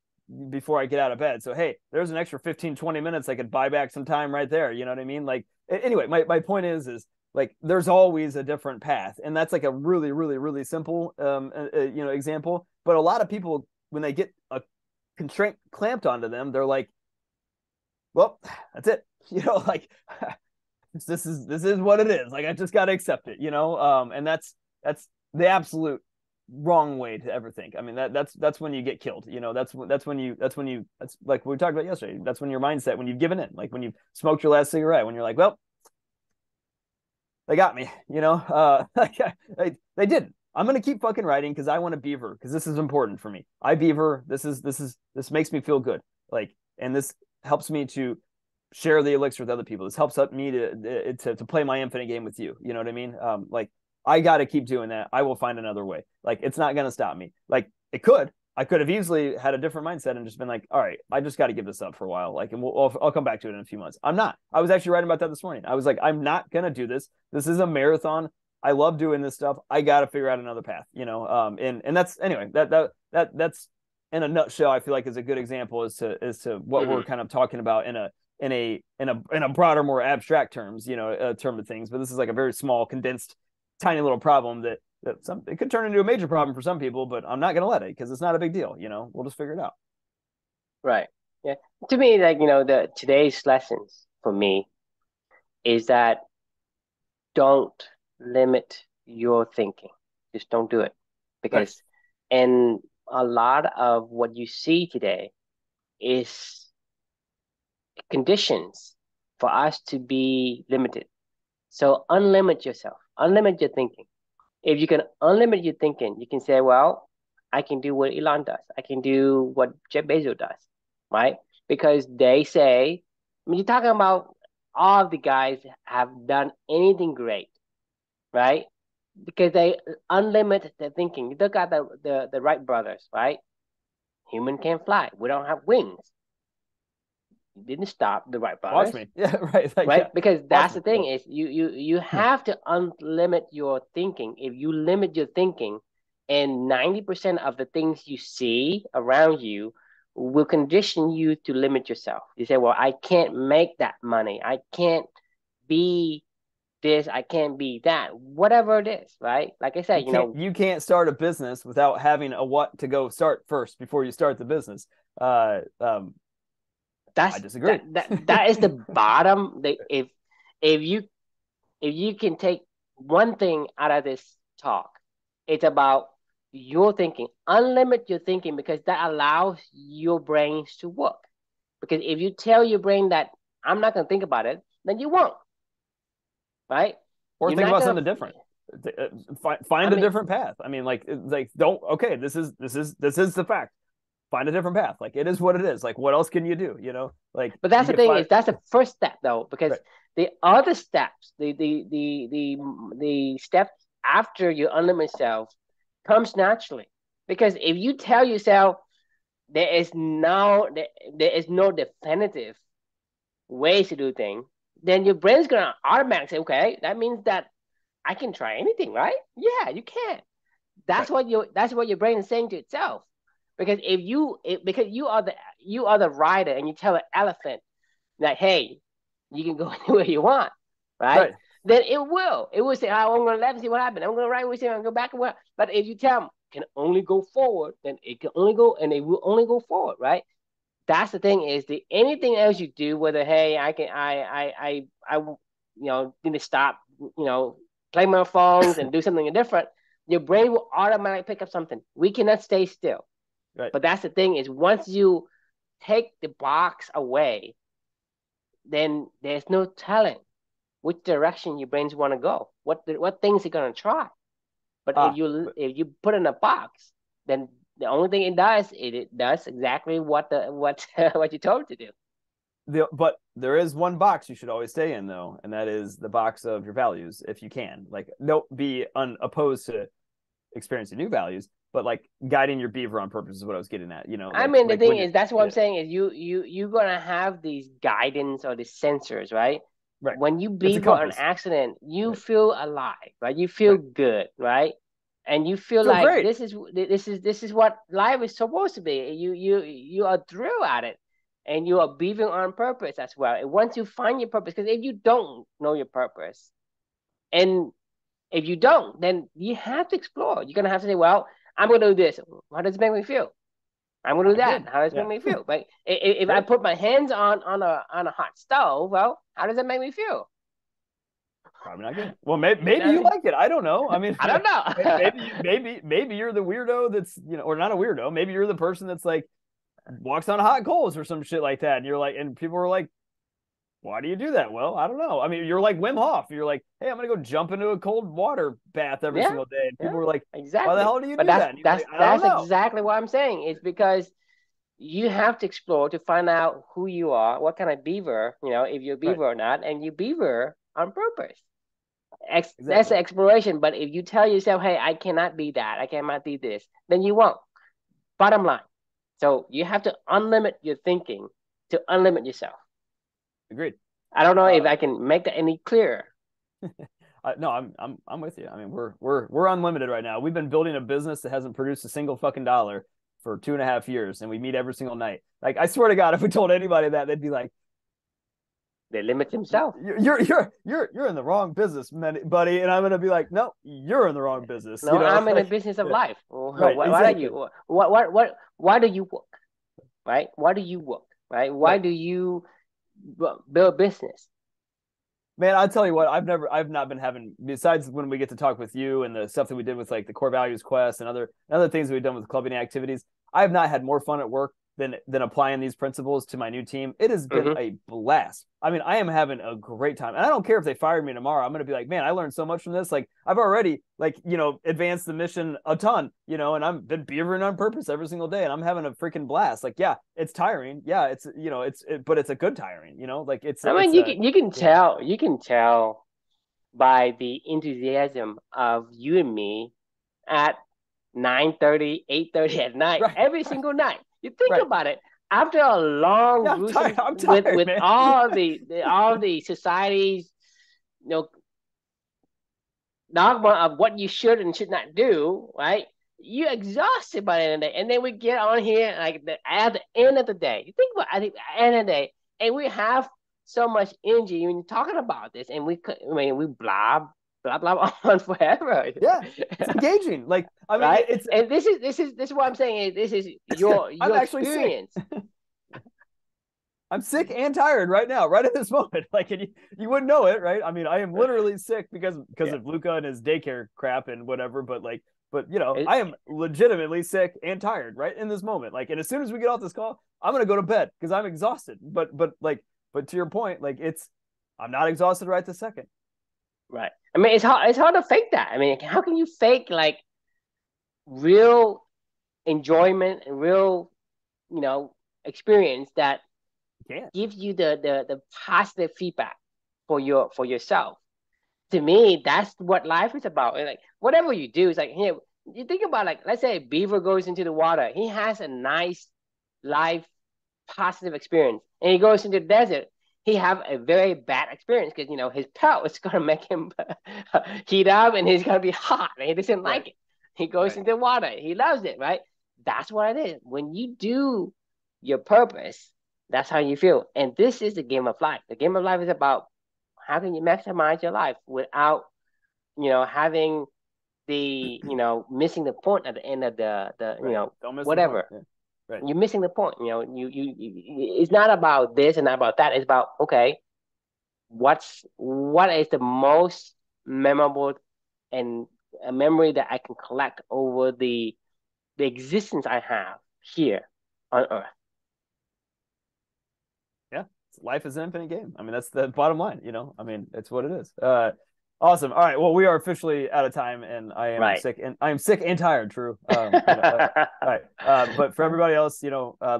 before I get out of bed. So, hey, there's an extra 15, 20 minutes I could buy back some time right there. You know what I mean? Like, anyway, my point is like, there's always a different path. And that's like a really, really, really simple, example. But a lot of people, when they get a constraint clamped onto them, they're like, well, that's it. Like this is what it is. Like, I just got to accept it, and that's the absolute wrong way to ever think. I mean, that's when you get killed. That's like we talked about yesterday. That's when your mindset, when you've given in, like when you've smoked your last cigarette, when you're like, well, they got me, they didn't. I'm gonna keep fucking writing because I want to beaver because this is important for me. I beaver. This makes me feel good. Like, and this helps me to share the elixir with other people. This helps me to play my infinite game with you. You know what I mean? Like, I got to keep doing that. I will find another way. Like, it's not going to stop me. Like, I could have easily had a different mindset and just been like, all right, I just got to give this up for a while. Like, and I'll come back to it in a few months. I'm not. I was actually writing about that this morning. I was like, I'm not going to do this. This is a marathon. I love doing this stuff. I got to figure out another path, and that's, anyway, that's in a nutshell, I feel like is a good example as to what we're kind of talking about in a broader, more abstract terms, term of things. But this is like a very small, condensed, tiny little problem that it could turn into a major problem for some people, but I'm not going to let it because it's not a big deal. We'll just figure it out. Right. Yeah. To me, like, the today's lessons for me is that don't limit your thinking. Just don't do it. Because and a lot of what you see today is conditions for us to be limited. So unlimit yourself, unlimit your thinking. If you can unlimit your thinking, you can say, well, I can do what Elon does. I can do what Jeff Bezos does, right? Because they say, I mean, you're talking about all of the guys have done anything great, right? Because they unlimit their thinking. You look at the Wright brothers, right? Human can't fly. We don't have wings. You didn't stop the Wright brothers. Watch me. Yeah, right. Like, right? yeah. Because that's the thing is you have to unlimit your thinking. If you limit your thinking, and 90% of the things you see around you will condition you to limit yourself. You say, well, I can't make that money. I can't be this. I can't be that. Whatever it is, right? Like I said, you can't start a business without having a what to go start first before you start the business. I disagree. That is the bottom. If you can take one thing out of this talk, it's about your thinking. Unlimit your thinking because that allows your brains to work. Because if you tell your brain that I'm not going to think about it, then you won't. Right? Or think about something different. Find a different path. I mean, don't. Okay, this is the fact. find a different path. Like it is what it is. Like what else can you do? Like But you that's the get thing five. is that's the first step though, because Right. the other steps, the steps after you unlimit yourself comes naturally. Because if you tell yourself there is no definitive ways to do things, then your brain's gonna automatically say, okay, that means that I can try anything, right? Yeah, you can. Right. That's what your brain is saying to itself. Because because you are the rider and you tell an elephant like, hey, you can go anywhere you want, right? Right. Then it will say, oh, I'm gonna let and see what happens. I'm gonna right, we see, I'm gonna go back and what. But if you tell them can only go forward, then it can only go and it will only go forward, right? That's the thing is the anything else you do, whether hey, need to stop, play my phones and do something different, your brain will automatically pick up something. We cannot stay still. Right. But that's the thing is once you take the box away, then there's no telling which direction your brains want to go. What things are gonna try. But Ah, if you put in a box, then the only thing it does exactly what what you told it to do. but there is one box you should always stay in though, and that is the box of your values if you can. Like don't be unopposed to experiencing new values, but like guiding your beaver on purpose is what I was getting at. I mean, the Like thing when you're is, that's what I'm yeah, saying is you're gonna have these guidance or these sensors, right? right. When you It's a beaver an compass. accident, you Right. feel alive, right? You feel Right. good, right? And you feel Feel like great. this is what life is supposed to be. You are thrilled at it, and you are beavering on purpose as well. And once you find your purpose, because if you don't know your purpose, and if you don't, then you have to explore. You're gonna have to say, well, I'm gonna do this. How does it make me feel? I'm gonna do Not that. good. How does it make Yeah. me feel? Like if I Right. put my hands on a hot stove, well, how does that make me feel? Probably not good. Well, You know maybe what I you mean? like it. I don't know. I mean, I don't know. maybe you're the weirdo that's or not a weirdo. Maybe you're the person that's like walks on hot coals or some shit like that, and you're like, and people are like, why do you do that? Well, I don't know. I mean, you're like Wim Hof. You're like, hey, I'm gonna go jump into a cold water bath every Yeah, single day, and yeah, people were like, why the exactly. hell do you But do that's that? And you're that's like, I don't that's know. exactly what I'm saying. It's because you have to explore to find out who you are, what kind of beaver, if you're a Right. beaver or not, and you beaver on purpose. That's Exactly. the exploration. But if you tell yourself, hey, I cannot be that, I cannot be this, then you won't. Bottom line. So you have to unlimit your thinking to unlimit yourself. Agreed. I don't know if Uh, I can make that any clearer. no, I'm with you. I mean, we're unlimited right now. We've been building a business that hasn't produced a single fucking dollar for 2.5 years, and we meet every single night. Like, I swear to God, if we told anybody that, they'd be like, They limit themselves. you're in the wrong business, buddy. And I'm gonna be like, no, you're in the wrong business. No, I'm in the Like, business of yeah, life. right, What are exactly, you? Why do you work? Right? Why do you work? Right? Why right. do you build business? Man, I'll tell you what, I've not been having, besides when we get to talk with you and the stuff that we did with like the core values quest and other things we've done with clubbing activities. I have not had more fun at work than applying these principles to my new team. It has been Mm-hmm. a blast. I mean, I am having a great time. And I don't care if they fire me tomorrow. I'm going to be like, man, I learned so much from this. Like, I've already like, advanced the mission a ton, and I've been beavering on purpose every single day and I'm having a freaking blast. Like, yeah, it's tiring. Yeah, but it's a good tiring, like I mean, it's a yeah. you can tell by the enthusiasm of you and me at 9:30, 8:30 at night, Right, every single night. You think right. about it. After a long, Yeah, I'm tired. gruesome I'm with tired, with man. all the society's dogma of what you should and should not do, right? You're exhausted by the end of the day, and then we get on here like at the end of the day. You think about, I think at the end of the day, and we have so much energy when you're talking about this, and we blah blah on forever, Yeah, it's engaging. Like, I mean, right? it's And this is what I'm saying. This is your I'm your actually sick. experience. I'm sick and tired right now, right at this moment. Like, and you wouldn't know it, right? I mean, I am literally sick because Yeah, of Luca and his daycare crap and whatever. But it, I am legitimately sick and tired right in this moment. Like, and as soon as we get off this call, I'm gonna go to bed because I'm exhausted. But to your point, like I'm not exhausted right this second. right. I mean, it's hard to fake that. I mean, how can you fake like real enjoyment and real experience that Yeah. gives you the positive feedback for yourself. To me, that's what life is about. And like whatever you do, it's like here, you think about like let's say a beaver goes into the water. He has a nice life positive experience, and he goes into the desert. He have a very bad experience because his pelt is gonna make him heat up, and he's gonna be hot, and he doesn't Right. like it. He goes Right. into the water. He loves it, right? That's what it is. When you do your purpose, that's how you feel. And this is the game of life. The game of life is about how can you maximize your life without having the missing the point at the end of the Right. Don't miss the point. whatever. Yeah. Right. You're missing the point. It's not about this and not about that. It's about okay, what is the most memorable and a memory that I can collect over the existence I have here on Earth. Yeah. Life is an infinite game. I mean, that's the bottom line, I mean, it's what it is. Awesome. All right. Well, we are officially out of time, and Right. I am sick and tired, True. All right. But for everybody else, I'd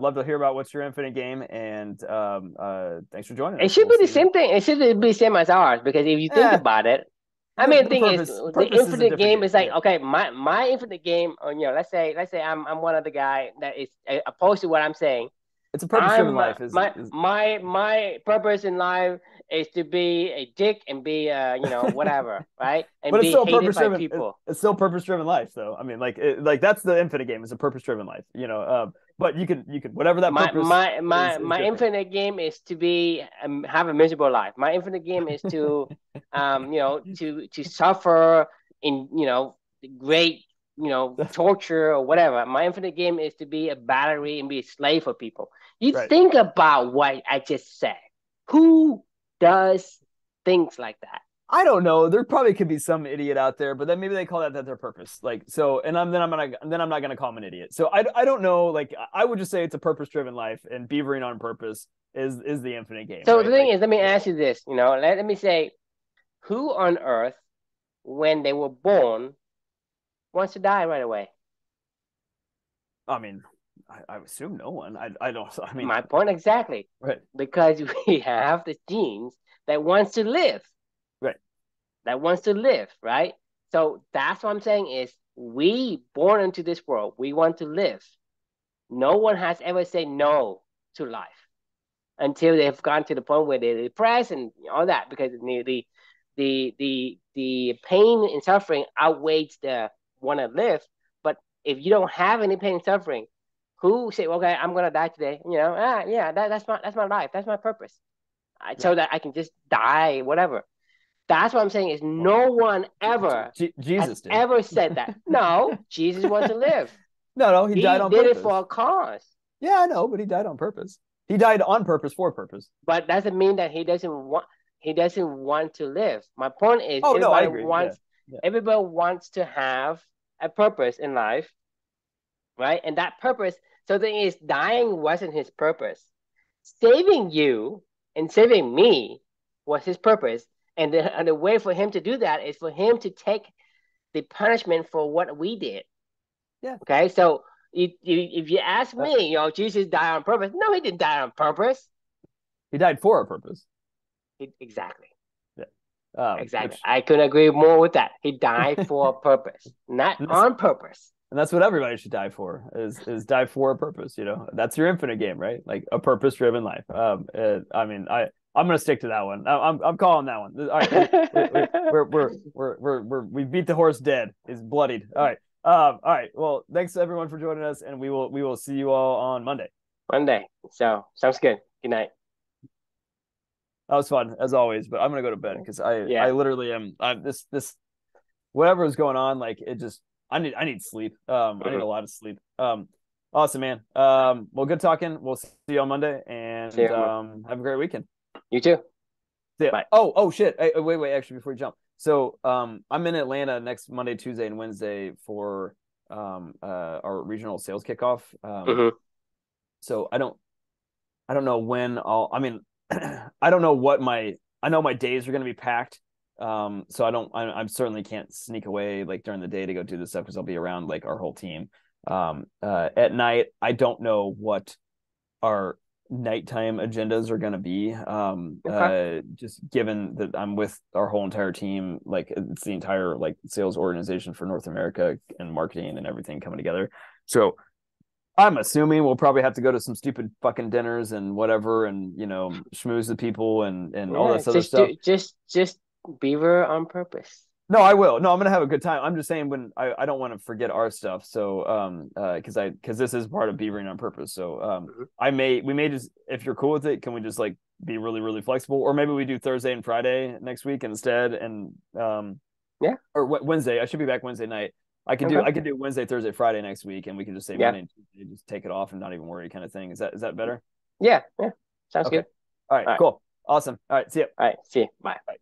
love to hear about what's your infinite game, and thanks for joining It us. should We'll be the see you. same thing. It should be the same as ours because if you think Eh, about it, I mean, the thing is, the the purpose is a infinite different game game. is like Yeah. okay, my infinite game, or let's say I'm one of the guy that is opposed to what I'm saying. It's a purpose driven I'm life is my purpose in life is to be a dick and be whatever, right, and but it's be still a hated purpose by driven. people. It's still purpose driven life, though. I mean, like that's the infinite game. Is a purpose driven life. But you can whatever that My purpose my my is my different. infinite game is to be have a miserable life. My infinite game is to to suffer in great torture or whatever. My infinite game is to be a battery and be a slave for people. You Right. think about what I just said. Who does things like that? I don't know. There probably could be some idiot out there, but then maybe they call that their purpose. Like so, and I'm not gonna call them an idiot. So I don't know. Like I would just say it's a purpose driven life, and beavering on purpose is the infinite game, So the right? thing Like is, let me yeah. ask you this. Let me say, who on earth, when they were born, wants to die right away? I mean, I assume no one. I don't. I mean, My point exactly. right, Because we have the genes that wants to live, right, right? So that's what I'm saying is we born into this world, we want to live. No one has ever said no to life until they've gone to the point where they're depressed and all that because the pain and suffering outweighs the want to live. But if you don't have any pain and suffering, who say, okay, I'm gonna die today? Yeah, that's my life, that's my purpose, right. so that I can just die, whatever. That's what I'm saying is Well, no one ever has Jesus did. ever said that. No, Jesus wants to live. No, he died He on did it for purpose. a cause. Yeah, I know, but he died on purpose. He died on purpose for purpose. But doesn't mean that he doesn't want to live. My point is Oh no, I everybody agree. Yeah, wants yeah, everybody wants to have a purpose in life, right? And that purpose, so the thing is dying wasn't his purpose. Saving you and saving me was his purpose. And the way for him to do that is for him to take the punishment for what we did. yeah. Okay, so if you ask Uh, me, Jesus died on purpose. No, he didn't die on purpose. he died for a purpose. Exactly. Yeah. Exactly. Which I couldn't agree more with that. He died for a purpose, not and on purpose. that's what everybody should die for is die for a purpose. That's your infinite game, right? Like a purpose driven life. I mean, I'm gonna stick to that one. I'm calling that one. All right, we beat the horse dead. He's bloodied. All right. All right. Well, thanks everyone for joining us, and we will see you all on Monday. One day. So sounds good. Good night. That was fun as always, but I'm gonna go to bed because I Yeah. literally am. This whatever is going on, like it just I need sleep. I need Mm-hmm. a lot of sleep. Awesome, man. Well, good talking. We'll see you on Monday, See and you, man. have a great weekend. You too. See ya. Bye. Oh shit. Hey, wait. Actually, before you jump, so I'm in Atlanta next Monday, Tuesday, and Wednesday for our regional sales kickoff. Mm-hmm. So I don't know when I'll. I mean, I don't know what I know my days are going to be packed. So I certainly can't sneak away like during the day to go do this stuff because I'll be around like our whole team. At night, I don't know what our nighttime agendas are going to be. Okay. Just given that I'm with our whole entire team, like it's the entire like sales organization for North America and marketing and everything coming together. So I'm assuming we'll probably have to go to some stupid fucking dinners and whatever, and schmooze the people and all Yeah, this other stuff. just beaver on purpose. No, I will. No, I'm gonna have a good time. I'm just saying when I don't want to forget our stuff. So because this is part of beavering on purpose. So Mhm. we may just, if you're cool with it, can we just like be really, really flexible? Or maybe we do Thursday and Friday next week instead, and Yeah. or Wednesday. I should be back Wednesday night. Okay. I could do Wednesday, Thursday, Friday next week, and we can just say Yeah. Monday and Tuesday, just take it off and not even worry, kind of thing. Is that better? Yeah. Yeah. Sounds Okay. good. All right. All right. Cool. Awesome. All right. See ya. All right. See you. Bye. Bye.